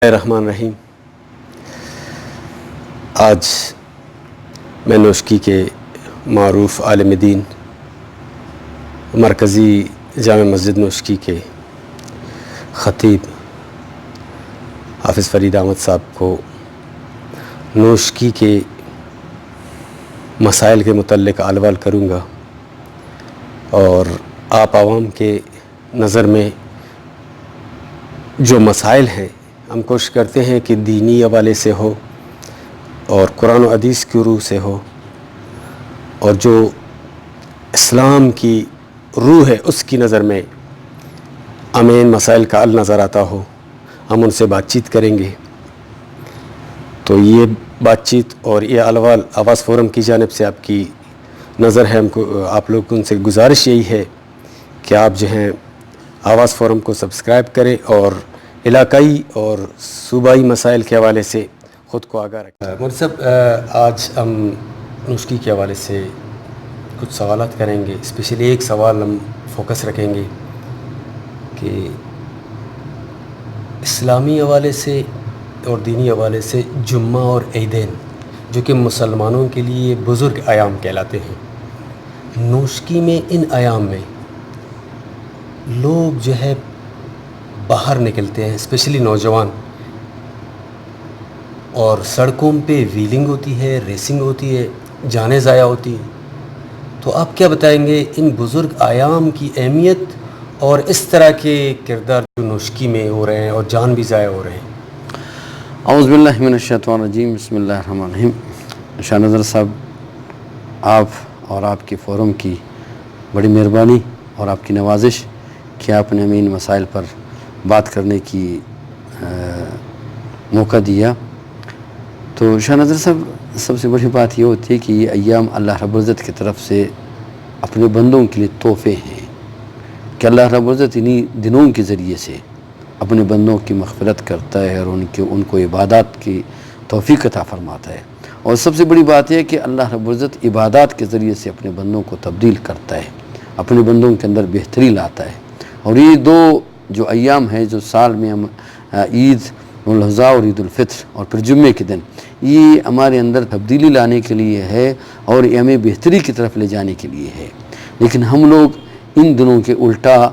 الرحمن الرحیم۔ آج میں نوشکی کے معروف عالم دین مرکزی جامع مسجد نوشکی کے خطیب حافظ فرید احمد صاحب کو نوشکی کے مسائل کے متعلق احوال کروں گا، اور آپ عوام کے نظر میں جو مسائل ہیں ہم کوشش کرتے ہیں کہ دینی حوالے سے ہو اور قرآن و حدیث کی روح سے ہو، اور جو اسلام کی روح ہے اس کی نظر میں امین مسائل کا حل نظر آتا ہو، ہم ان سے بات چیت کریں گے۔ تو یہ بات چیت اور یہ احوال آواز فورم کی جانب سے آپ کی نظر ہے، آپ لوگ ان سے گزارش یہی ہے کہ آپ جو ہیں آواز فورم کو سبسکرائب کریں اور علاقائی اور صوبائی مسائل کے حوالے سے خود کو آگاہ رکھیں۔ مولوی صاحب، آج ہم نوشکی کے حوالے سے کچھ سوالات کریں گے۔ اسپیشلی ایک سوال ہم فوکس رکھیں گے کہ اسلامی حوالے سے اور دینی حوالے سے جمعہ اور عیدین جو کہ مسلمانوں کے لیے بزرگ ایام کہلاتے ہیں، نوشکی میں ان ایام میں لوگ جو ہے باہر نکلتے ہیں، اسپیشلی نوجوان، اور سڑکوں پہ ویلنگ ہوتی ہے، ریسنگ ہوتی ہے، جانیں ضائع ہوتی ہیں۔ تو آپ کیا بتائیں گے ان بزرگ ایام کی اہمیت اور اس طرح کے کردار جو نوشکی میں ہو رہے ہیں اور جان بھی ضائع ہو رہے ہیں؟ اعوذ باللہ من الشیطان الرجیم، بسم اللہ الرحمن الرحیم۔ شاہ نظر صاحب، آپ اور آپ کے فورم کی بڑی مہربانی اور آپ کی نوازش کہ آپ نے ہمیں ان مسائل پر بات کرنے کی موقع دیا۔ تو شاہ نظر صاحب، سب سے بڑی بات یہ ہوتی ہے کہ یہ ایام اللہ رب العزت کی طرف سے اپنے بندوں کے لیے تحفے ہیں، کہ اللہ رب العزت انہی دنوں کے ذریعے سے اپنے بندوں کی مغفرت کرتا ہے اور ان کو عبادات کی توفیق عطا فرماتا ہے۔ اور سب سے بڑی بات یہ ہے کہ اللہ رب العزت عبادات کے ذریعے سے اپنے بندوں کو تبدیل کرتا ہے، اپنے بندوں کے اندر بہتری لاتا ہے۔ اور یہ دو جو ایام ہیں جو سال میں ہم عید الاضحیٰ اور عید الفطر اور پھر جمعے کے دن، یہ ہمارے اندر تبدیلی لانے کے لیے ہے اور یہ ہمیں بہتری کی طرف لے جانے کے لیے ہے۔ لیکن ہم لوگ ان دنوں کے الٹا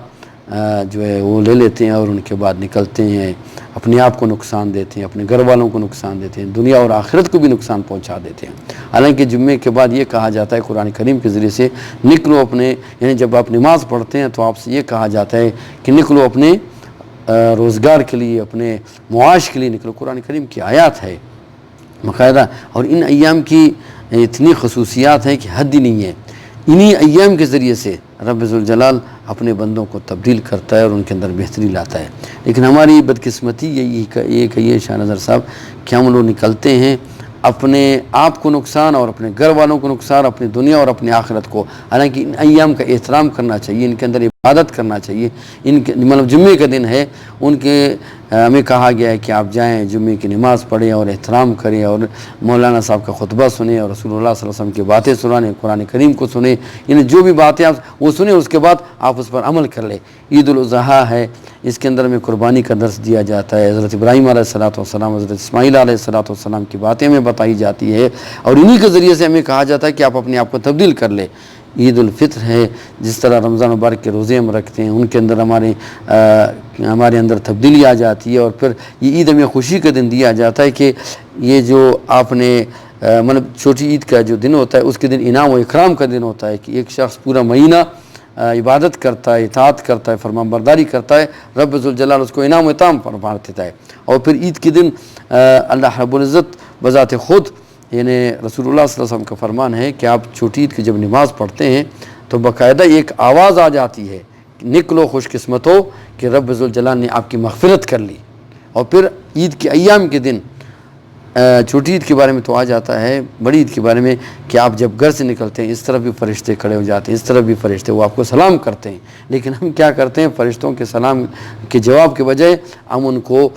جو ہے وہ لے لیتے ہیں اور ان کے بعد نکلتے ہیں، اپنے آپ کو نقصان دیتے ہیں، اپنے گھر والوں کو نقصان دیتے ہیں، دنیا اور آخرت کو بھی نقصان پہنچا دیتے ہیں۔ حالانکہ جمعے کے بعد یہ کہا جاتا ہے قرآن کریم کے ذریعے سے، نکلو اپنے، یعنی جب آپ نماز پڑھتے ہیں تو آپ سے یہ کہا جاتا ہے کہ نکلو اپنے روزگار کے لیے، اپنے معاش کے لیے نکلو۔ قرآن کریم کی آیات ہے باقاعدہ، اور ان ایام کی اتنی خصوصیات ہیں کہ حد ہی نہیں ہے۔ انہی ایام کے ذریعے سے رب ذوالجلال اپنے بندوں کو تبدیل کرتا ہے اور ان کے اندر بہتری لاتا ہے۔ لیکن ہماری بدقسمتی یہ کہی ہے شاہ نظر صاحب کہ ہم لوگ نکلتے ہیں اپنے آپ کو نقصان اور اپنے گھر والوں کو نقصان، اپنی دنیا اور اپنی آخرت کو۔ حالانکہ ان ایام کا احترام کرنا چاہیے، ان کے اندر عبادت کرنا چاہیے۔ ان کے مطلب جمعے کا دن ہے، ان کے ہمیں کہا گیا ہے کہ آپ جائیں جمعے کی نماز پڑھیں اور احترام کریں اور مولانا صاحب کا خطبہ سنیں اور رسول اللہ صلی اللہ علیہ وسلم کی باتیں سنائیں، قرآن کریم کو سنیں، یعنی جو بھی باتیں آپ وہ سنیں، اس کے بعد آپ اس پر عمل کر لیں۔ عید الاضحیٰ ہے، اس کے اندر ہمیں قربانی کا درس دیا جاتا ہے، حضرت ابراہیم علیہ السلام، حضرت اسماعیل علیہ السلام کی باتیں ہمیں بتائی جاتی ہے، اور انہی کے ذریعے سے ہمیں کہا جاتا ہے کہ آپ اپنے آپ کو تبدیل کر لیں۔ عید الفطر ہے، جس طرح رمضان مبارک کے روزے ہم رکھتے ہیں، ان کے اندر ہمارے اندر تبدیلی آ جاتی ہے، اور پھر یہ عید ہمیں خوشی کا دن دیا جاتا ہے کہ یہ جو آپ نے مطلب چھوٹی عید کا جو دن ہوتا ہے اس کے دن انعام و اکرام کا دن ہوتا ہے، کہ ایک شخص پورا مہینہ عبادت کرتا ہے، اطاعت کرتا ہے، فرمان برداری کرتا ہے، رب ذوالجلال اس کو انعام و اطعام فرما دیتا ہے۔ اور پھر عید کے دن اللہ رب العزت بذات خود، یعنی رسول اللہ صلی اللہ علیہ وسلم کا فرمان ہے کہ آپ چھوٹی عید کی جب نماز پڑھتے ہیں تو باقاعدہ ایک آواز آ جاتی ہے، نکلو خوش قسمت ہو کہ رب ذوالجلال نے آپ کی مغفرت کر لی۔ اور پھر عید کے ایام کے دن چھوٹی عید کے بارے میں تو آ جاتا ہے، بڑی عید کے بارے میں کہ آپ جب گھر سے نکلتے ہیں اس طرف بھی فرشتے کھڑے ہو جاتے ہیں، اس طرف بھی فرشتے وہ آپ کو سلام کرتے ہیں۔ لیکن ہم کیا کرتے ہیں، فرشتوں کے سلام کے جواب کے بجائے ہم ان کو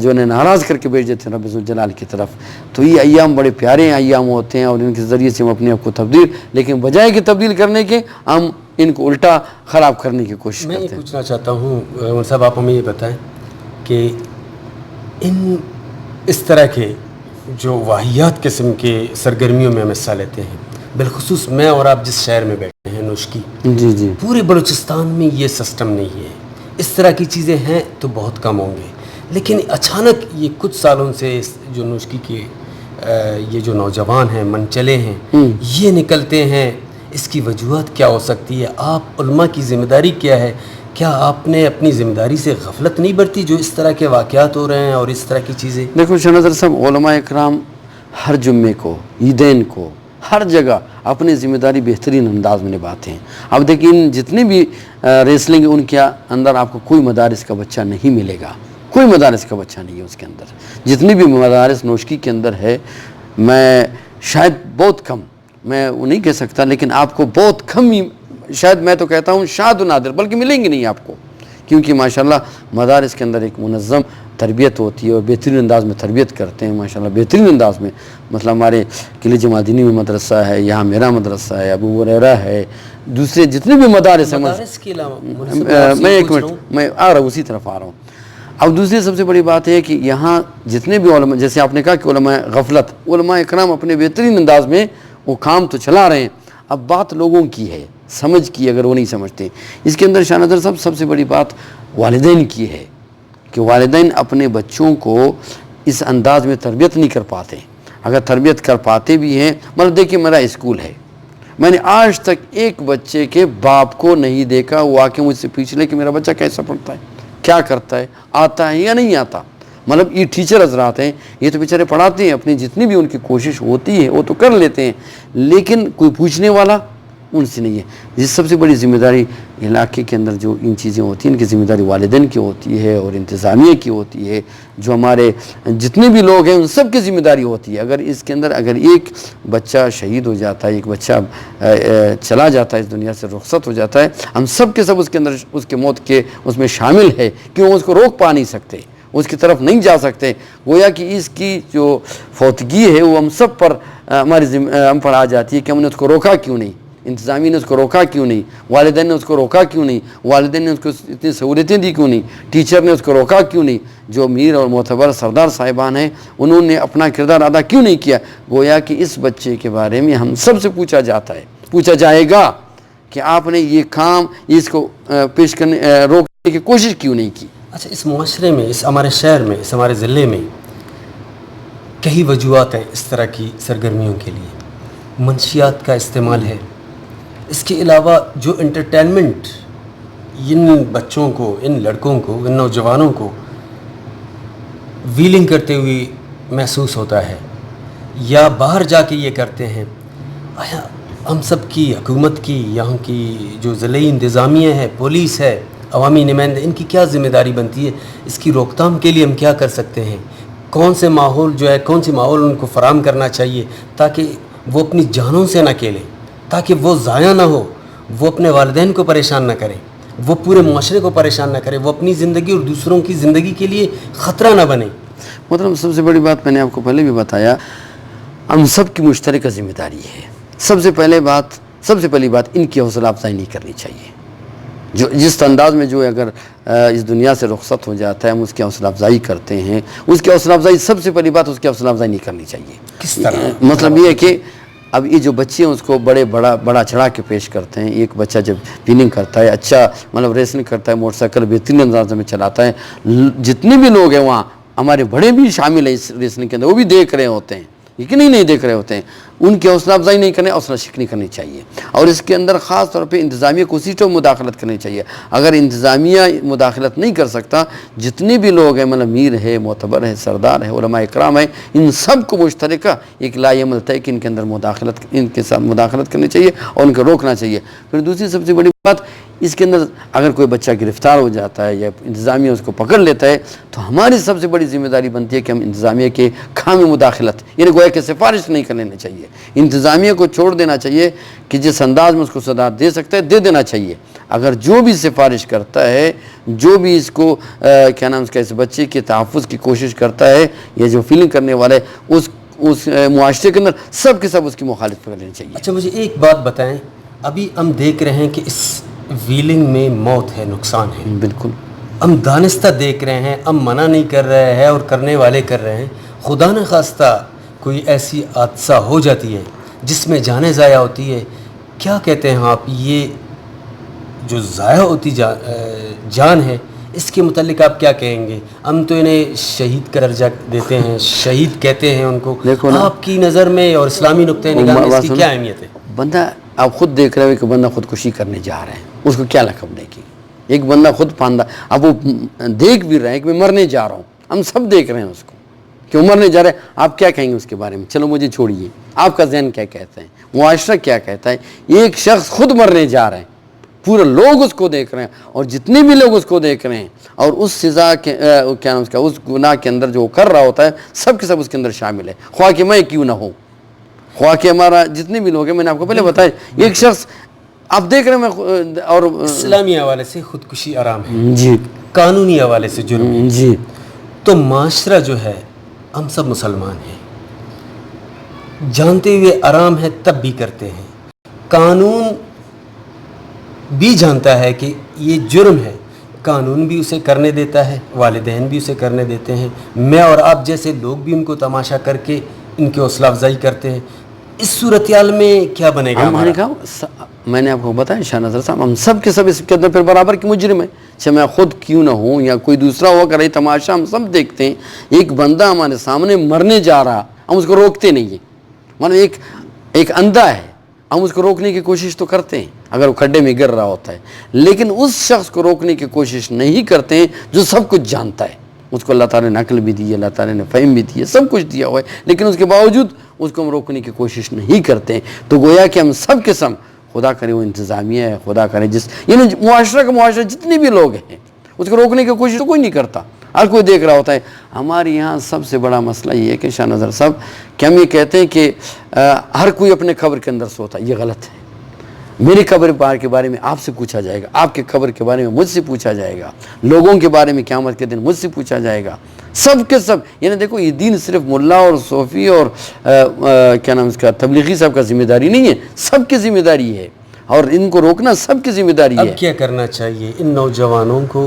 جو ہے ناراض کر کے بھیج دیتے ہیں رب ذوالجلال کی طرف۔ تو یہ ایام بڑے پیارے ایام ہوتے ہیں اور ان کے ذریعے سے ہم اپنے آپ کو تبدیل، لیکن بجائے کہ تبدیل کرنے کے ہم ان کو الٹا خراب کرنے کی کوشش کرتے ہیں۔ میں یہ پوچھنا چاہتا ہوں صاحب، آپ ہمیں یہ بتائیں کہ ان اس طرح کے جو واحیات قسم کے سرگرمیوں میں ہم حصہ لیتے ہیں، بالخصوص میں اور آپ جس شہر میں بیٹھے ہیں نوشکی، جی جی پورے بلوچستان میں یہ سسٹم نہیں ہے. اس طرح کی چیزیں ہیں تو بہت کم ہوں گے، لیکن اچانک یہ کچھ سالوں سے جو نوشکی کے یہ جو نوجوان ہیں منچلے ہیں یہ نکلتے ہیں. اس کی وجوہات کیا ہو سکتی ہے؟ آپ علماء کی ذمہ داری کیا ہے؟ کیا آپ نے اپنی ذمہ داری سے غفلت نہیں برتی جو اس طرح کے واقعات ہو رہے ہیں اور اس طرح کی چیزیں؟ دیکھو شاہ نظر صاحب، علماء اکرام ہر جمعے کو، عیدین کو، ہر جگہ اپنی ذمہ داری بہترین انداز میں نبھاتے ہیں. اب دیکھیں جتنے بھی ریسلنگ ان کے اندر آپ کو کوئی مدارس کا بچہ نہیں ملے گا، کوئی مدارس کا بچہ نہیں ہے اس کے اندر. جتنی بھی مدارس نوشکی کے اندر ہے، میں شاید بہت کم، میں وہ نہیں کہہ سکتا، لیکن آپ کو بہت کم ہی، شاید میں تو کہتا ہوں شاید و نادر، بلکہ ملیں گے نہیں آپ کو، کیونکہ ماشاءاللہ مدارس کے اندر ایک منظم تربیت ہوتی ہے اور بہترین انداز میں تربیت کرتے ہیں ماشاءاللہ، بہترین انداز میں. مثلا ہمارے قلعہ جمادینی میں مدرسہ ہے، یہاں میرا مدرسہ ہے، ابو ہریرہ ہے، دوسرے جتنے بھی مدارس ہیں. مدارس کے علاوہ میں ایک منٹ، میں آ رہا ہوں، اسی طرف آ رہا ہوں. اب دوسری سب سے بڑی بات ہے کہ یہاں جتنے بھی علماء، جیسے آپ نے کہا کہ علماء غفلت، علماء اکرام اپنے بہترین انداز میں وہ کام تو چلا رہے ہیں. اب بات لوگوں کی ہے، سمجھ کی، اگر وہ نہیں سمجھتے. اس کے اندر شاہ نظر صاحب سب سے بڑی بات والدین کی ہے کہ والدین اپنے بچوں کو اس انداز میں تربیت نہیں کر پاتے. اگر تربیت کر پاتے بھی ہیں، مطلب دیکھیے میرا اسکول ہے، میں نے آج تک ایک بچے کے باپ کو نہیں دیکھا وہ آ کے مجھ سے پوچھ لے کہ میرا بچہ کیسا پڑھتا ہے، کیا کرتا ہے، آتا ہے یا نہیں آتا. مطلب یہ ٹیچر حضرات ہیں، یہ تو بیچارے پڑھاتے ہیں، اپنی جتنی بھی ان کی کوشش ہوتی ہے وہ تو کر لیتے ہیں، لیکن کوئی پوچھنے والا ان سے نہیں ہے. یہ سب سے بڑی ذمہ داری علاقے کے اندر جو ان چیزیں ہوتی ہیں ان کی ذمہ داری والدین کی ہوتی ہے اور انتظامیہ کی ہوتی ہے، جو ہمارے جتنے بھی لوگ ہیں ان سب کی ذمہ داری ہوتی ہے. اگر اس کے اندر اگر ایک بچہ شہید ہو جاتا ہے، ایک بچہ چلا جاتا ہے اس دنیا سے، رخصت ہو جاتا ہے، ہم سب کے سب اس کے اندر اس کے موت کے اس میں شامل ہے، کیوں اس کو روک پا نہیں سکتے، اس کی طرف نہیں جا سکتے. گویا کہ اس کی جو فوتگی ہے وہ ہم سب پر ہم پر آ جاتی ہے کہ ہم نے اس کو روکا کیوں نہیں، انتظامیہ نے اس کو روکا کیوں نہیں، والدین نے اس کو روکا کیوں نہیں، والدین نے اس کو اتنی سہولتیں دی کیوں نہیں، ٹیچر نے اس کو روکا کیوں نہیں، جو میر اور معتبر سردار صاحبان ہیں انہوں نے اپنا کردار ادا کیوں نہیں کیا. گویا کہ اس بچے کے بارے میں ہم سب سے پوچھا جاتا ہے، پوچھا جائے گا کہ آپ نے یہ کام اس کو پیش کرنے روکنے کی کوشش کیوں نہیں کی. اچھا، اس معاشرے میں، اس ہمارے شہر میں، اس ہمارے ضلع میں کئی وجوہات ہیں اس طرح کی سرگرمیوں کے لیے. منشیات کا استعمال ہے، اس کے علاوہ جو انٹرٹینمنٹ ان بچوں کو، ان لڑکوں کو، ان نوجوانوں کو ویلنگ کرتے ہوئے محسوس ہوتا ہے یا باہر جا کے یہ کرتے ہیں، آیا ہم سب کی، حکومت کی، یہاں کی جو ضلعی انتظامیہ ہے، پولیس ہے، عوامی نمائندے، ان کی کیا ذمہ داری بنتی ہے؟ اس کی روک تھام کے لیے ہم کیا کر سکتے ہیں؟ کون سے ماحول جو ہے، کون سی ماحول ان کو فراہم کرنا چاہیے تاکہ وہ اپنی جانوں سے نہ کھیلیں، تاکہ وہ ضائع نہ ہو، وہ اپنے والدین کو پریشان نہ کریں، وہ پورے معاشرے کو پریشان نہ کریں، وہ اپنی زندگی اور دوسروں کی زندگی کے لیے خطرہ نہ بنے. مطلب سب سے بڑی بات میں نے آپ کو پہلے بھی بتایا، ہم سب کی مشترکہ ذمہ داری ہے. سب سے پہلی بات ان کی حوصلہ افزائی نہیں کرنی چاہیے. جو جس انداز میں جو اگر اس دنیا سے رخصت ہو جاتا ہے ہم اس کی حوصلہ افزائی کرتے ہیں، اس کی حوصلہ افزائی، سب سے پہلی بات اس کی حوصلہ افزائی نہیں کرنی چاہیے. کس طرح؟ مطلب یہ ہے کہ اب یہ جو بچے ہیں اس کو بڑا چڑھا کے پیش کرتے ہیں. ایک بچہ جب فیلنگ کرتا ہے، اچھا مطلب ریسنگ کرتا ہے، موٹر سائیکل بہترین انداز میں چلاتا ہے، جتنے بھی لوگ ہیں وہاں ہمارے بڑے بھی شامل ہیں اس ریسنگ کے اندر، وہ بھی دیکھ رہے ہوتے ہیں، لیکن نہیں دیکھ رہے ہوتے ہیں. ان کی حوصلہ افزائی نہیں کرنی، حوصلہ شکنی کرنی چاہیے. اور اس کے اندر خاص طور پہ انتظامیہ کو اسی طرح مداخلت کرنی چاہیے. اگر انتظامیہ مداخلت نہیں کر سکتا، جتنے بھی لوگ ہیں، مطلب میر ہے، معتبر ہے، سردار ہے، علماء اکرام ہے، ان سب کو مشترکہ ایک لائحہ عمل طے کہ ان کے اندر ان کے ساتھ مداخلت کرنی چاہیے اور ان کو روکنا چاہیے. پھر دوسری سب سے بڑی بات، اس کے اندر اگر کوئی بچہ گرفتار ہو جاتا ہے یا انتظامیہ اس کو پکڑ لیتا ہے تو ہماری سب سے بڑی ذمہ داری بنتی ہے کہ ہم انتظامیہ کے خامی مداخلت، یعنی گویا کہ سفارش نہیں کرنے چاہیے. انتظامیہ کو چھوڑ دینا چاہیے کہ جس انداز میں اس کو سزا دے سکتا ہے دے دینا چاہیے. اگر جو بھی سفارش کرتا ہے، جو بھی اس کو کیا نام اس کا، اس بچے کے تحفظ کی کوشش کرتا ہے، یا جو فیلنگ کرنے والا ہے، اس معاشرے کے اندر سب کے سب اس کی مخالفت کر لینی چاہیے. اچھا، مجھے ایک بات بتائیں، ابھی ہم دیکھ رہے ہیں کہ اس ویلنگ میں موت ہے، نقصان ہے. بالکل. ہم دانستہ دیکھ رہے ہیں، ہم منع نہیں کر رہے ہیں اور کرنے والے کر رہے ہیں، خدا نہ خواستہ کوئی ایسی حادثہ ہو جاتی ہے جس میں جانیں ضائع ہوتی ہے، کیا کہتے ہیں آپ؟ یہ جو ضائع ہوتی جان ہے، اس کے متعلق آپ کیا کہیں گے؟ ہم تو انہیں شہید کا درجہ دیتے ہیں، شہید کہتے ہیں ان کو، دیکھو نا، آپ کی نظر میں اور اسلامی نقطۂ نگاہ میں اس کی کیا اہمیت ہے؟ بندہ آپ خود دیکھ رہے ہو کہ بندہ خودکشی کرنے جا رہے ہیں، اس کو کیا لقب دے گی؟ ایک بندہ خود پاندہ، اب وہ دیکھ بھی رہے ہیں کہ میں مرنے جا رہا ہوں، ہم سب دیکھ رہے ہیں اس کو کہ وہ مرنے جا رہے ہیں، آپ کیا کہیں گے اس کے بارے میں؟ چلو مجھے چھوڑیے، آپ کا ذہن کیا کہتا ہے، معاشرہ کیا کہتا ہے؟ ایک شخص خود مرنے جا رہے ہیں، پورے لوگ اس کو دیکھ رہے ہیں، اور جتنے بھی لوگ اس کو دیکھ رہے ہیں، اور اس سزا کے کیا نام اس کا، اس گناہ کے اندر جو وہ کر رہا ہوتا ہے، سب کے سب اس کے اندر شامل ہے، خواہ کہ میں کیوں نہ ہوں، خواہ کہ ہمارا جتنے بھی لوگ ہیں، میں نے آپ کو پہلے بتایا، ایک شخص آپ دیکھ رہے ہیں، اور اسلامی حوالے سے خودکشی آرام ہے، جی، قانونی حوالے سے جرم ہے، جی، تو معاشرہ جو ہے، ہم سب مسلمان ہیں، جانتے ہوئے آرام ہے تب بھی کرتے ہیں، قانون بھی جانتا ہے کہ یہ جرم ہے، قانون بھی اسے کرنے دیتا ہے، والدین بھی اسے کرنے دیتے ہیں، میں اور آپ جیسے لوگ بھی ان کو تماشا کر کے ان کی حوصلہ افزائی کرتے ہیں، اس صورتحال میں کیا بنے گا ہم نے کہا، میں نے آپ کو بتایا شاہ نظر صاحب، ہم سب کے سب اس کے اندر پھر برابر کے مجرم ہیں، چاہے میں خود کیوں نہ ہوں یا کوئی دوسرا ہوا کرے، تماشا ہم سب دیکھتے ہیں، ایک بندہ ہمارے سامنے مرنے جا رہا، ہم اس کو روکتے نہیں ہیں، مطلب ایک اندھا ہے، ہم اس کو روکنے کی کوشش تو کرتے ہیں اگر وہ کھڈے میں گر رہا ہوتا ہے، لیکن اس شخص کو روکنے کی کوشش نہیں کرتے ہیں جو سب کچھ جانتا ہے، اس کو اللہ تعالیٰ نے عقل بھی دی ہے، اللہ تعالیٰ نے فہم بھی دی ہے، سب کچھ دیا ہوا ہے، لیکن اس کے باوجود اس کو ہم روکنے کی کوشش نہیں کرتے ہیں، تو گویا کہ ہم سب کے سب، خدا کرے وہ انتظامیہ ہے، خدا کرے یعنی معاشرہ جتنے بھی لوگ ہیں، اس کو روکنے کی کوشش تو کوئی نہیں کرتا، ہر کوئی دیکھ رہا ہوتا ہے۔ ہمارے یہاں سب سے بڑا مسئلہ یہ ہے کہ شاہ نظر صاحب کہ ہم یہ کہتے ہیں کہ ہر کوئی اپنے قبر کے اندر سوتا ہے، یہ غلط ہے۔ میری قبر کے بارے میں آپ سے پوچھا جائے گا، آپ کے قبر کے بارے میں مجھ سے پوچھا جائے گا، لوگوں کے بارے میں قیامت کے دن مجھ سے پوچھا جائے گا، سب کے سب، یعنی دیکھو یہ دین صرف ملا اور صوفی اور کیا نام اس کا تبلیغی صاحب کا ذمہ داری نہیں ہے، سب کی ذمہ داری ہے، اور ان کو روکنا سب کی ذمہ داری ہے۔ اب کیا کرنا چاہیے ان نوجوانوں کو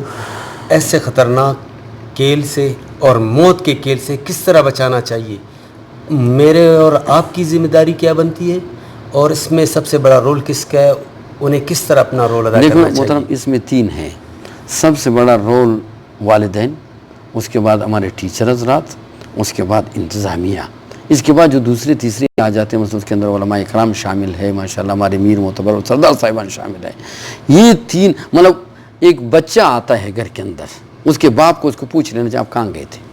ایسے خطرناک کیل سے اور موت کے کیل سے کس طرح بچانا چاہیے؟ میرے اور آپ کی ذمہ داری کیا بنتی ہے، اور اس میں سب سے بڑا رول کس کا ہے؟ انہیں کس طرح اپنا رول ادا کرنا چاہیے؟ محترم، اس میں تین ہیں، سب سے بڑا رول والدین، اس کے بعد ہمارے ٹیچر حضرات، اس کے بعد انتظامیہ، اس کے بعد جو دوسرے تیسرے آ جاتے ہیں، مثلا اس کے اندر علماء اکرام شامل ہے، ماشاءاللہ ہمارے میر معتبر اور سردار صاحبان شامل ہے۔ یہ تین، مطلب ایک بچہ آتا ہے گھر کے اندر، اس کے باپ کو اس کو پوچھ لینا چاہیے آپ کہاں گئے تھے۔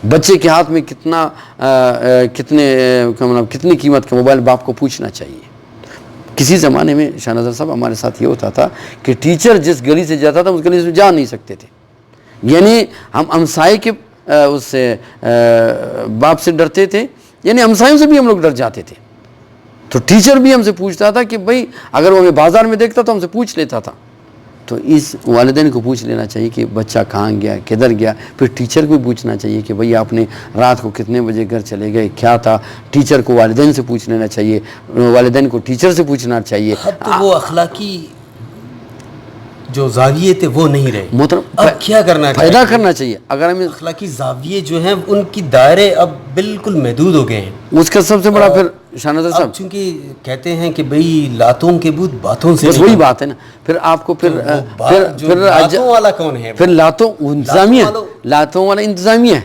بچے کے ہاتھ میں کتنی قیمت کا موبائل باپ کو پوچھنا چاہیے۔ کسی زمانے میں شاہ نظر صاحب ہمارے ساتھ یہ ہوتا تھا کہ ٹیچر جس گلی سے جاتا تھا اس گلی سے جا نہیں سکتے تھے، یعنی ہم ہمسائے کے اس سے باپ سے ڈرتے تھے، یعنی ہمسایوں سے بھی ہم لوگ ڈر جاتے تھے، تو ٹیچر بھی ہم سے پوچھتا تھا کہ بھائی اگر وہ ہمیں بازار میں دیکھتا تو ہم سے پوچھ لیتا تھا۔ تو اس والدین کو پوچھ لینا چاہیے کہ بچہ کہاں گیا، کدھر گیا، پھر ٹیچر کو پوچھنا چاہیے کہ بھئی آپ نے رات کو کتنے بجے گھر چلے گئے، کیا تھا، ٹیچر کو والدین سے پوچھ لینا چاہیے، والدین کو ٹیچر سے پوچھنا چاہیے۔ اب تو وہ اخلاقی جو زاویے تھے وہ نہیں رہے، محترم اب کیا کرنا چاہیے؟ پیدا کرنا چاہیے، اگر ہمیں اخلاقی زاویے جو ہیں ان کی دائرے اب بالکل محدود ہو گئے ہیں۔ اس کا سب سے بڑا پھر شاہ نظر صاحب چونکہ کہتے ہیں کہ بھئی لاتوں کے بوت باتوں سے بس وہی بات ہے نا، پھر آپ کو پھر لاتوں والا کون ہے؟ پھر لاتوں والا انتظامیہ ہے،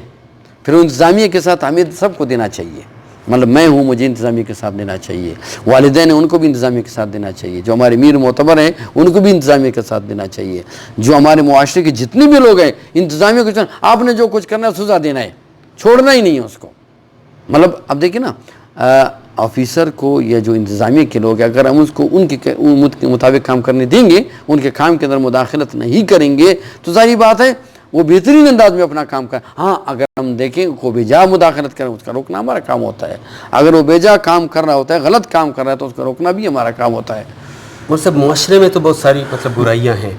پھر انتظامیہ کے ساتھ ہمیں سب کو دینا چاہیے، مطلب میں ہوں، مجھے انتظامیہ کے ساتھ دینا چاہیے، والدین ہیں ان کو بھی انتظامیہ کے ساتھ دینا چاہیے، جو ہمارے میر معتبر ہیں ان کو بھی انتظامیہ کے ساتھ دینا چاہیے، جو ہمارے معاشرے کے جتنے بھی لوگ ہیں انتظامیہ کو آپ نے جو کچھ کرنا ہے سزا دینا ہے، چھوڑنا ہی نہیں ہے اس کو۔ مطلب اب دیکھیں نا، آفیسر کو یا جو انتظامیہ کے لوگ ہیں، اگر ہم اس کو ان کے مطابق کام کرنے دیں گے، ان کے کام کے اندر مداخلت نہیں کریں گے، تو ظاہری بات ہے وہ بہترین انداز میں اپنا کام کریں۔ ہاں اگر ہم دیکھیں کو بیجا مداخلت کریں، اس کا روکنا ہمارا کام ہوتا ہے، اگر وہ بیجا کام کر رہا ہوتا ہے، غلط کام کر رہا ہے، تو اس کا روکنا بھی ہمارا کام ہوتا ہے۔ مطلب معاشرے میں تو بہت ساری برائیاں ہیں،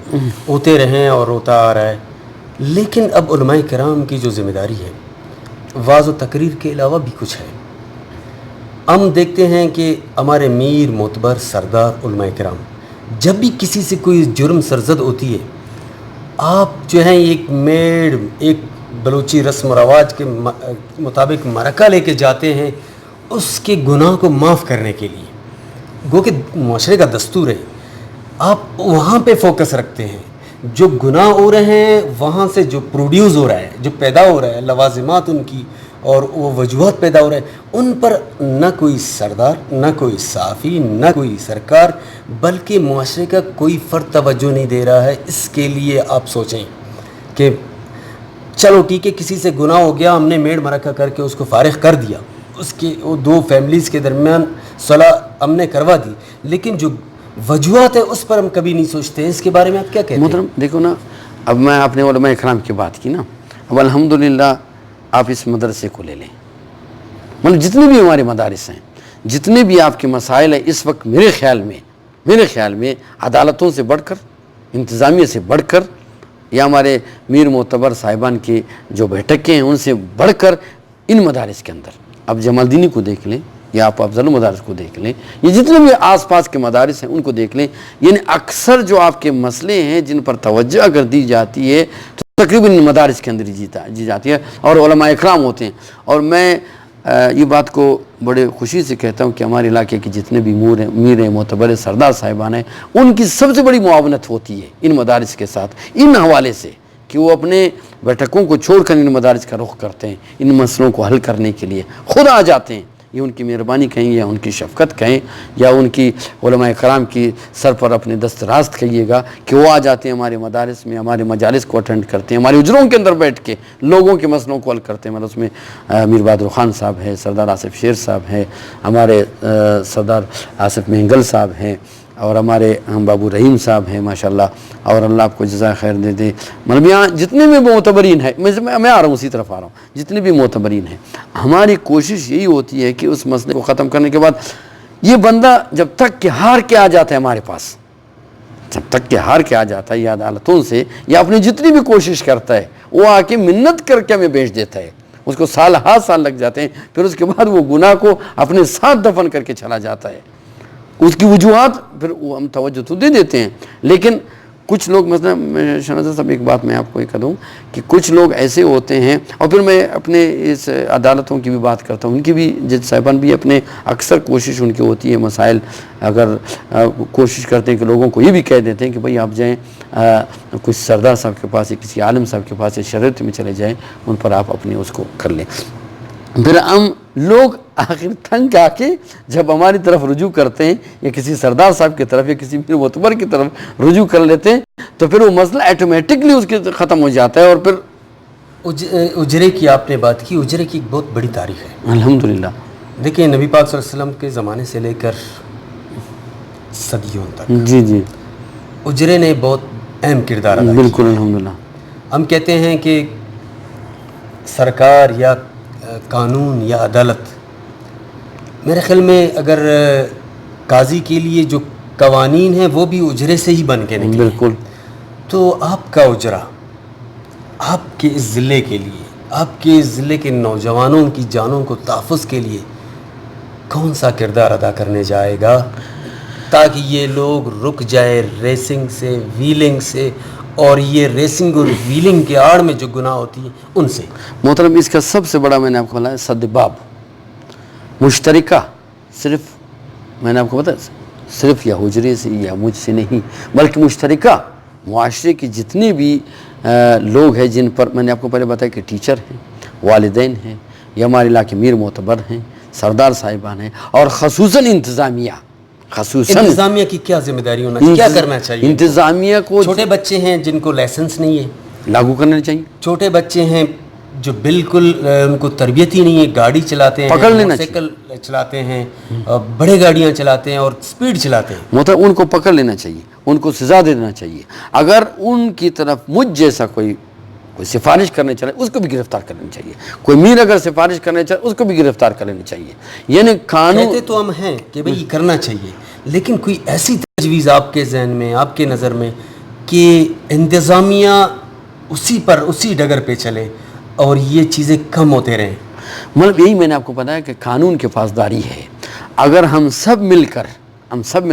ہوتے رہیں اور ہوتا آ رہا ہے، لیکن اب علماء کرام کی جو ذمہ داری ہے، واعظ و تقریر کے علاوہ بھی کچھ ہے۔ ہم دیکھتے ہیں کہ ہمارے میر معتبر سردار علماء کرام جب بھی کسی سے کوئی جرم سرزد ہوتی ہے آپ جو ہیں ایک بلوچی رسم و رواج کے مطابق مرکہ لے کے جاتے ہیں اس کے گناہ کو معاف کرنے کے لیے، گو کہ معاشرے کا دستور ہے، آپ وہاں پہ فوکس رکھتے ہیں، جو گناہ ہو رہے ہیں وہاں سے جو پروڈیوس ہو رہا ہے، جو پیدا ہو رہا ہے، لوازمات ان کی اور وہ وجوہات پیدا ہو رہے ہیں، ان پر نہ کوئی سردار، نہ کوئی صحافی، نہ کوئی سرکار، بلکہ معاشرے کا کوئی فرد توجہ نہیں دے رہا ہے۔ اس کے لیے آپ سوچیں کہ چلو ٹھیک ہے، کسی سے گناہ ہو گیا، ہم نے میڑ مرکہ کر کے اس کو فارغ کر دیا، اس کے وہ دو فیملیز کے درمیان صلح ہم نے کروا دی، لیکن جو وجوہات ہے اس پر ہم کبھی نہیں سوچتے ہیں۔ اس کے بارے میں آپ کیا کہتے ہیں؟ محترم دیکھو نا، اب میں اپنے علماء اکرام کی بات کی نا، اب الحمدللہ آپ اس مدرسے کو لے لیں، مطلب جتنے بھی ہمارے مدارس ہیں، جتنے بھی آپ کے مسائل ہیں، اس وقت میرے خیال میں عدالتوں سے بڑھ کر، انتظامیہ سے بڑھ کر، یا ہمارے میر معتبر صاحبان کی جو بیٹھکیں ہیں ان سے بڑھ کر ان مدارس کے اندر، اب جمال دینی کو دیکھ لیں یا آپ افضل المدارس کو دیکھ لیں، یہ جتنے بھی آس پاس کے مدارس ہیں ان کو دیکھ لیں، یعنی اکثر جو آپ کے مسئلے ہیں جن پر توجہ اگر دی جاتی ہے تو تقریباً ان مدارس کے اندر جی جاتی ہے، اور علماء اکرام ہوتے ہیں۔ اور میں یہ بات کو بڑے خوشی سے کہتا ہوں کہ ہمارے علاقے کے جتنے بھی میر ہیں، معتبر سردار صاحبان ہیں، ان کی سب سے بڑی معاونت ہوتی ہے ان مدارس کے ساتھ، ان حوالے سے کہ وہ اپنے بیٹھکوں کو چھوڑ کر ان مدارس کا رخ کرتے ہیں، ان مسئلوں کو حل کرنے کے لیے خود آ جاتے ہیں۔ یہ ان کی مہربانی کہیں یا ان کی شفقت کہیں یا ان کی علماء کرام کی سر پر اپنے دست راست کہیے گا کہ وہ آ جاتے ہیں ہمارے مدارس میں، ہمارے مجالس کو اٹینڈ کرتے ہیں، ہمارے اجروں کے اندر بیٹھ کے لوگوں کے مسئلوں کو حل کرتے ہیں۔ مطلب اس میں میر بہادر خان صاحب ہے، سردار آصف شیر صاحب ہیں، ہمارے سردار آصف مہنگل صاحب ہیں، اور ہمارے بابو رحیم صاحب ہیں ماشاءاللہ، اور اللہ آپ کو جزائے خیر دے دے۔ مطلب یہاں جتنے بھی معتبرین ہیں، میں آ رہا ہوں اسی طرف آ رہا ہوں، جتنے بھی معتبرین ہیں، ہماری کوشش یہی ہوتی ہے کہ اس مسئلے کو ختم کرنے کے بعد یہ بندہ جب تک کہ ہار کے آ جاتا ہے ہمارے پاس، جب تک کہ ہار کے آ جاتا ہے یا عدالتوں سے یا اپنی جتنی بھی کوشش کرتا ہے، وہ آ کے منت کر کے ہمیں بھیج دیتا ہے، اس کو سال لگ جاتے ہیں، پھر اس کے بعد وہ گناہ کو اپنے ساتھ دفن کر کے چلا جاتا ہے۔ اس کی وجوہات پھر ہم توجہ تو دے دیتے ہیں، لیکن کچھ لوگ مثلا شہناز صاحب ایک بات میں آپ کو یہ کہہ دوں کہ کچھ لوگ ایسے ہوتے ہیں، اور پھر میں اپنے اس عدالتوں کی بھی بات کرتا ہوں، ان کی بھی جج صاحبان بھی اپنے اکثر کوشش ان کی ہوتی ہے، مسائل اگر کوشش کرتے ہیں کہ لوگوں کو یہ بھی کہہ دیتے ہیں کہ بھائی آپ جائیں کچھ سردار صاحب کے پاس یا کسی عالم صاحب کے پاس یا شریعت میں چلے جائیں، ان پر آپ اپنے اس کو کر لیں۔ پھر ہم لوگ آخر تنگ آ کے جب ہماری طرف رجوع کرتے ہیں یا کسی سردار صاحب کی طرف یا کسی میر معتبر کی طرف رجوع کر لیتے ہیں تو پھر وہ مسئلہ ایٹومیٹکلی اس کے ختم ہو جاتا ہے۔ اور پھر اجرے کی آپ نے بات کی، اجرے کی ایک بہت بڑی تاریخ ہے الحمدللہ۔ دیکھیں نبی پاک صلی اللہ علیہ وسلم کے زمانے سے لے کر صدیوں تک جی اجرے نے بہت اہم کردار ادا کیا۔ بالکل الحمدللہ۔ ہم کہتے ہیں کہ سرکار یا قانون یا عدالت، میرے خیال میں اگر قاضی کے لیے جو قوانین ہیں وہ بھی اجرے سے ہی بن کے نکلے، بالکل۔ تو آپ کا اجرا آپ کے اس ضلع کے لیے، آپ کے اس ضلع کے نوجوانوں کی جانوں کو تحفظ کے لیے کون سا کردار ادا کرنے جائے گا تاکہ یہ لوگ رک جائے ریسنگ سے، ویلنگ سے، اور یہ ریسنگ اور ویلنگ کے آڑ میں جو گناہ ہوتی ہیں ان سے؟ محترم اس کا سب سے بڑا میں نے آپ کو بتایا سد باب مشترکہ، صرف میں نے آپ کو بتایا صرف یا حجرے سے یا مجھ سے نہیں بلکہ مشترکہ معاشرے کے جتنے بھی لوگ ہیں جن پر میں نے آپ کو پہلے بتایا کہ ٹیچر ہیں، والدین ہیں، یا ہمارے علاقے میر معتبر ہیں، سردار صاحبان ہیں، اور خصوصاً انتظامیہ کی کیا ذمہ داری ہونا چاہیے، کیا کرنا چاہیے؟ انتظامیہ کو چھوٹے بچے ہیں جن کو لائسنس نہیں ہے لاگو کرنا چاہیے، چھوٹے بچے ہیں جو بالکل ان کو تربیت ہی نہیں ہے، گاڑی چلاتے ہیں، پکڑ لینا سائیکل چلاتے ہیں، بڑے گاڑیاں چلاتے ہیں اور سپیڈ چلاتے ہیں، مطلب ان کو پکڑ لینا چاہیے، ان کو سزا دے دینا چاہیے۔ اگر ان کی طرف مجھ جیسا کوئی سفارش کرنے چلے اس کو بھی گرفتار کر لینی چاہیے، کوئی میر اگر سفارش کرنے چاہے اس کو بھی گرفتار کر لینی چاہیے۔ یعنی قانون کہتے تو ہم ہیں کہ بھئی کرنا چاہیے، لیکن کوئی ایسی تجویز آپ کے ذہن میں، آپ کے نظر میں کہ انتظامیہ اسی ڈگر پہ چلے اور یہ چیزیں کم ہوتے رہیں؟ مطلب یہی میں نے آپ کو بتایا کہ قانون کی پاسداری ہے۔ اگر ہم سب مل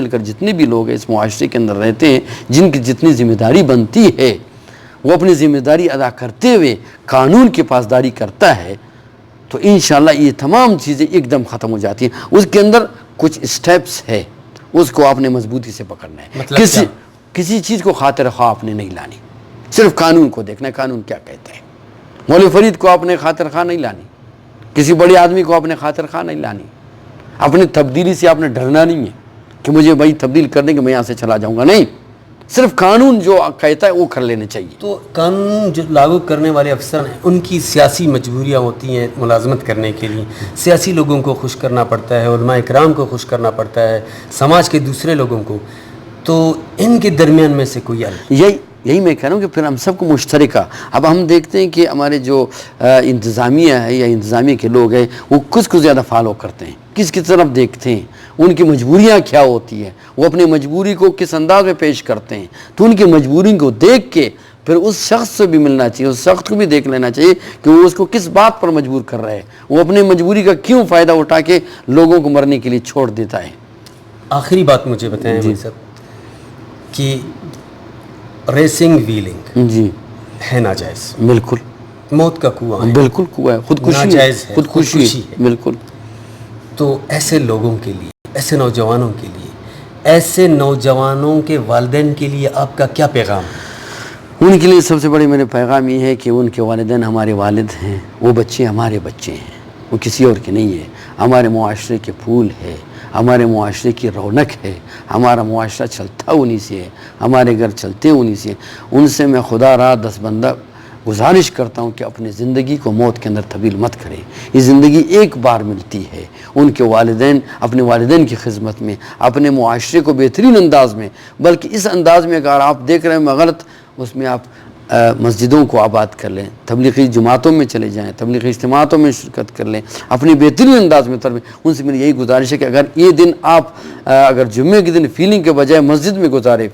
کر جتنے بھی لوگ اس معاشرے کے اندر رہتے ہیں، جن کی جتنی ذمہ داری بنتی ہے وہ اپنی ذمہ داری ادا کرتے ہوئے قانون کی پاسداری کرتا ہے تو انشاءاللہ یہ تمام چیزیں ایک دم ختم ہو جاتی ہیں. اس کے اندر کچھ اسٹیپس ہے، اس کو آپ نے مضبوطی سے پکڑنا ہے. مطلب کسی چیز کو خاطر خواہ آپ نے نہیں لانی، صرف قانون کو دیکھنا ہے قانون کیا کہتا ہے. مولوی فرید کو آپ نے خاطر خواہ نہیں لانی، کسی بڑے آدمی کو آپ نے خاطر خواہ نہیں لانی. اپنی تبدیلی سے آپ نے ڈرنا نہیں ہے کہ مجھے بھائی تبدیل کرنے کے میں یہاں سے چلا جاؤں گا، نہیں، صرف قانون جو کہتا ہے وہ کر لینے چاہیے. تو قانون جو لاگو کرنے والے افسر ہیں ان کی سیاسی مجبوریاں ہوتی ہیں ملازمت کرنے کے لیے، سیاسی لوگوں کو خوش کرنا پڑتا ہے، علماء اکرام کو خوش کرنا پڑتا ہے، سماج کے دوسرے لوگوں کو، تو ان کے درمیان میں سے کوئی حل؟ یہی میں کہہ رہا ہوں کہ پھر ہم سب کو مشترکہ، اب ہم دیکھتے ہیں کہ ہمارے جو انتظامیہ ہے یا انتظامیہ کے لوگ ہیں وہ کس کو زیادہ فالو کرتے ہیں، کس کی طرف دیکھتے ہیں، ان کی مجبوریاں کیا ہوتی ہیں، وہ اپنی مجبوری کو کس انداز میں پیش کرتے ہیں. تو ان کی مجبوری کو دیکھ کے پھر اس شخص سے بھی ملنا چاہیے، اس شخص کو بھی دیکھ لینا چاہیے کہ وہ اس کو کس بات پر مجبور کر رہے ہیں، وہ اپنی مجبوری کا کیوں فائدہ اٹھا کے لوگوں کو مرنے کے لیے چھوڑ دیتا ہے. آخری بات مجھے بتائیں صاحب کہ ریسنگ ویلنگ جی ہے ناجائز، بالکل موت کا کنواں ہے، بالکل کنواں ہے، خودکشی ناجائز ہے، خودکشی ہے بالکل. تو ایسے لوگوں کے لیے، ایسے نوجوانوں کے لیے، ایسے نوجوانوں کے والدین کے لیے آپ کا کیا پیغام ہے؟ ان کے لیے سب سے بڑی میرے پیغام یہ ہے کہ ان کے والدین ہمارے والد ہیں، وہ بچے ہمارے بچے ہیں، وہ کسی اور کے نہیں ہے. ہمارے معاشرے کے پھول ہے، ہمارے معاشرے کی رونق ہے، ہمارا معاشرہ چلتا انہی سے ہے، ہمارے گھر چلتے انہی سے. ان سے میں خدا را 10 بندہ گزارش کرتا ہوں کہ اپنی زندگی کو موت کے اندر تبدیل مت کریں. یہ زندگی ایک بار ملتی ہے. ان کے والدین، اپنے والدین کی خدمت میں، اپنے معاشرے کو بہترین انداز میں، بلکہ اس انداز میں اگر آپ دیکھ رہے ہیں غلط، اس میں آپ مسجدوں کو آباد کر لیں، تبلیغی جماعتوں میں چلے جائیں، تبلیغی اجتماعاتوں میں شرکت کر لیں، اپنی بہترین انداز میں ان سے میری یہی گزارش ہے کہ اگر یہ دن آپ اگر جمعے کے دن فیلنگ کے بجائے مسجد میں گزارے،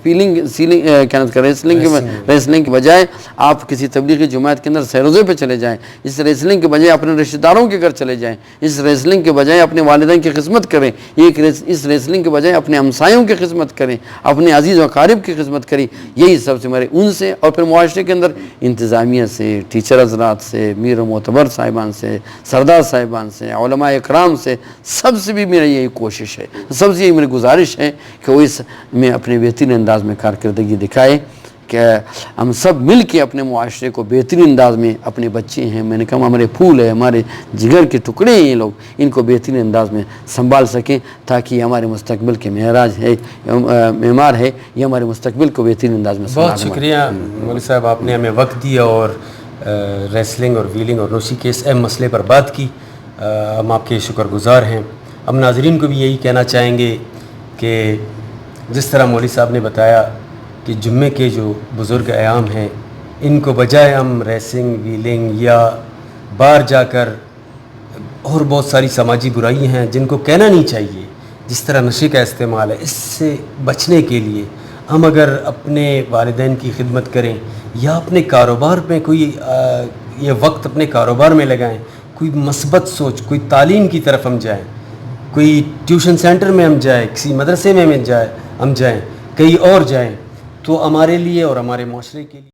ریسلنگ کے بجائے آپ کسی تبلیغی جماعت کے اندر سیروزے پہ چلے جائیں، اس ریسلنگ کے بجائے اپنے رشتہ داروں کے گھر چلے جائیں، اس ریسلنگ کے بجائے اپنے والدین کی خدمت کریں، اس ریسلنگ کے بجائے اپنے ہمسایوں کی خدمت کریں، اپنے عزیز و اقارب کی خدمت کریں. یہی سب سے ہمارے ان سے، اور پھر معاشرے کے اندر انتظامیہ سے، ٹیچر حضرات سے، میر و معتبر صاحبان سے، سردار صاحبان سے، علماء اکرام سے، سب سے بھی میری یہی کوشش ہے، سب سے یہی میری گزارش ہے کہ وہ اس میں اپنے بہترین انداز میں کارکردگی دکھائے کہ ہم سب مل کے اپنے معاشرے کو بہترین انداز میں، اپنے بچے ہیں، میں نے کہا ہمارے پھول ہیں، ہمارے جگر کے ٹکڑے ہیں، یہ لوگ ان کو بہترین انداز میں سنبھال سکیں تاکہ یہ ہمارے مستقبل کے معمار ہے، یہ ہمارے مستقبل کو بہترین انداز میں بہت شکریہ مولوی صاحب، آپ نے ہمیں وقت دیا اور ریسلنگ اور ویلنگ اور نوشی کے اس اہم مسئلے پر بات کی. ہم آپ کے شکر گزار ہیں. ہم ناظرین کو بھی یہی کہنا چاہیں گے کہ جس طرح مولوی صاحب نے بتایا کہ جمعے کے جو بزرگ ایام ہیں ان کو بجائے ہم ریسنگ ویلنگ یا باہر جا کر اور بہت ساری سماجی برائیاں ہیں جن کو کہنا نہیں چاہیے، جس طرح نشے کا استعمال ہے، اس سے بچنے کے لیے ہم اگر اپنے والدین کی خدمت کریں یا اپنے کاروبار میں کوئی یہ وقت اپنے کاروبار میں لگائیں، کوئی مثبت سوچ، کوئی تعلیم کی طرف ہم جائیں، کوئی ٹیوشن سینٹر میں ہم جائیں، کسی مدرسے میں ہم جائیں، کہیں اور جائیں، تو ہمارے لیے اور ہمارے معاشرے کے لیے